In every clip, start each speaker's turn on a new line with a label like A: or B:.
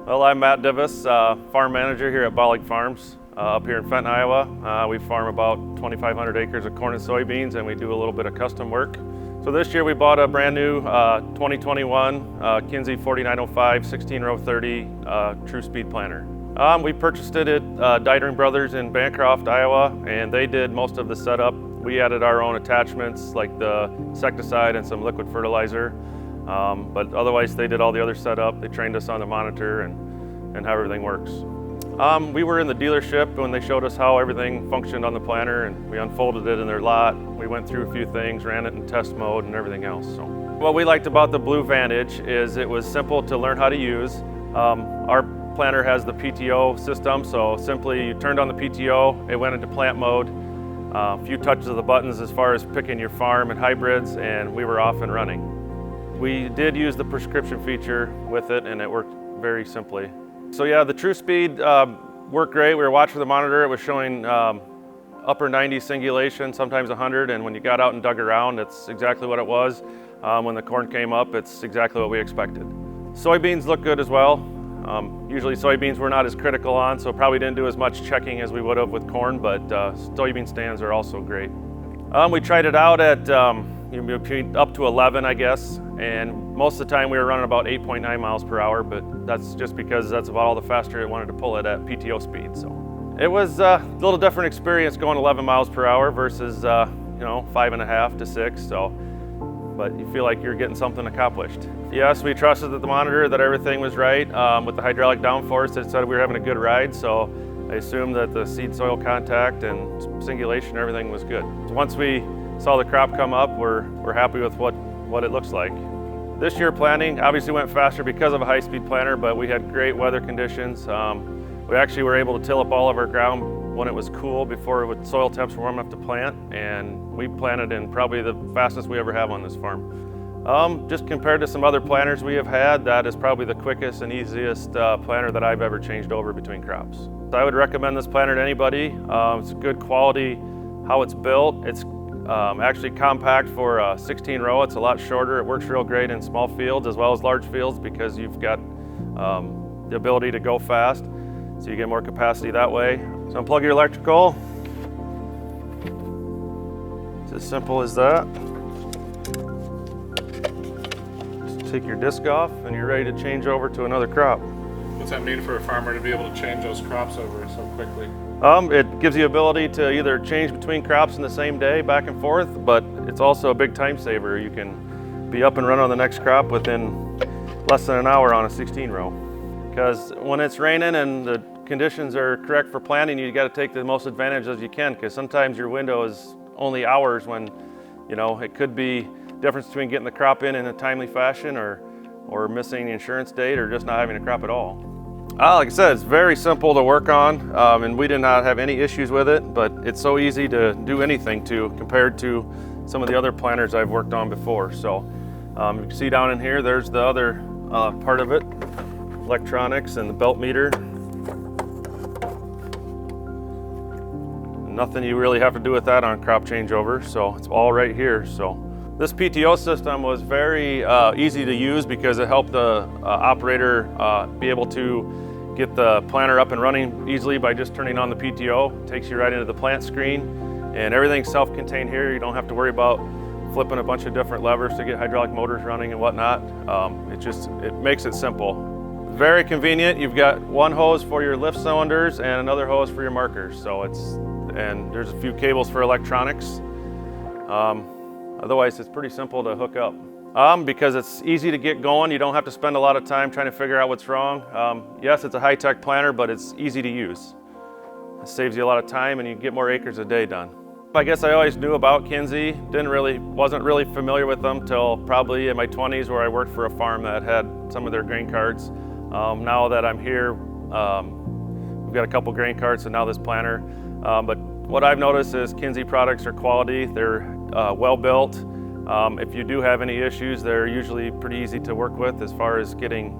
A: Well, I'm Matt Divis, farm manager here at Bollig Farms up here in Fenton, Iowa. We farm about 2,500 acres of corn and soybeans, and we do a little bit of custom work. So this year we bought a brand new 2021 Kinze 4905 16-row 30 True Speed planter. We purchased it at Dietering Brothers in Bancroft, Iowa, and they did most of the setup. We added our own attachments like the insecticide and some liquid fertilizer. But otherwise they did all the other setup. They trained us on the monitor and how everything works. We were in the dealership when they showed us how everything functioned on the planter, and we unfolded it in their lot. We went through a few things, ran it in test mode and everything else. So what we liked about the Blue Vantage is it was simple to learn how to use. Our planter has the PTO system, so simply you turned on the PTO, it went into plant mode. A few touches of the buttons as far as picking your farm and hybrids, and we were off and running. We did use the prescription feature with it, and it worked very simply. So yeah, the True Speed worked great. We were watching the monitor. It was showing upper 90 singulation, sometimes 100, and when you got out and dug around, it's exactly what it was. When the corn came up, it's exactly what we expected. Soybeans look good as well. Usually soybeans we're not as critical on, so probably didn't do as much checking as we would have with corn, but soybean stands are also great. We tried it out at up to 11, I guess, and most of the time we were running about 8.9 miles per hour, but that's just because that's about all the faster it wanted to pull it at PTO speed. So it was a little different experience going 11 miles per hour versus 5.5 to 6. So, but you feel like you're getting something accomplished. Yes, we trusted the monitor that everything was right. With the hydraulic downforce, it said we were having a good ride, so I assumed that the seed soil contact and singulation, everything was good. So once we saw the crop come up, we're happy with what it looks like. This year planting obviously went faster because of a high-speed planter, but we had great weather conditions. We actually were able to till up all of our ground when it was cool before soil temps were warm enough to plant, and we planted in probably the fastest we ever have on this farm. Just compared to some other planters we have had, that is probably the quickest and easiest planter that I've ever changed over between crops. So I would recommend this planter to anybody. It's a good quality how it's built. It's actually compact for a 16 row. It's a lot shorter. It works real great in small fields as well as large fields because you've got the ability to go fast, so you get more capacity that way. So unplug your electrical. It's as simple as that. Just take your disc off and you're ready to change over to another crop.
B: What's that mean for a farmer to be able to change those crops over so quickly?
A: It gives you the ability to either change between crops in the same day, back and forth, but it's also a big time saver. You can be up and running on the next crop within less than an hour on a 16 row. Because when it's raining and the conditions are correct for planting, you got to take the most advantage as you can, because sometimes your window is only hours when, it could be difference between getting the crop in a timely fashion or missing the insurance date or just not having a crop at all. Like I said, it's very simple to work on, and we did not have any issues with it, but it's so easy to do anything to compared to some of the other planters I've worked on before. So you can see down in here, there's the other part of it, electronics and the belt meter. Nothing you really have to do with that on crop changeover, so it's all right here. So this PTO system was very easy to use because it helped the operator be able to get the planter up and running easily by just turning on the PTO. It takes you right into the plant screen, and everything's self-contained here. You don't have to worry about flipping a bunch of different levers to get hydraulic motors running and whatnot. It makes it simple. Very convenient. You've got one hose for your lift cylinders and another hose for your markers. And there's a few cables for electronics. Otherwise, it's pretty simple to hook up. Because it's easy to get going, you don't have to spend a lot of time trying to figure out what's wrong. Yes, it's a high-tech planter, but it's easy to use. It saves you a lot of time and you get more acres a day done. I guess I always knew about Kinze, wasn't really familiar with them till probably in my 20s, where I worked for a farm that had some of their grain carts. Now that I'm here, we've got a couple grain carts and now this planter. But what I've noticed is Kinze products are quality. They're well built. If you do have any issues, they're usually pretty easy to work with as far as getting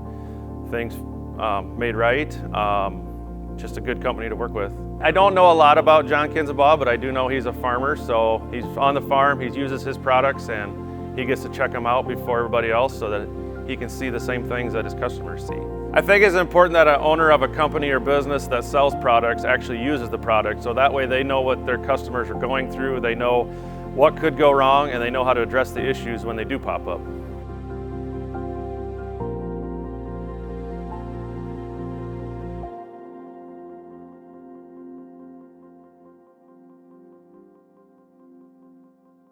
A: things made right. Just a good company to work with. I don't know a lot about John Kinze, but I do know he's a farmer, so he's on the farm, he uses his products, and he gets to check them out before everybody else so that he can see the same things that his customers see. I think it's important that an owner of a company or business that sells products actually uses the product, so that way they know what their customers are going through, they know what could go wrong, and they know how to address the issues when they do pop up.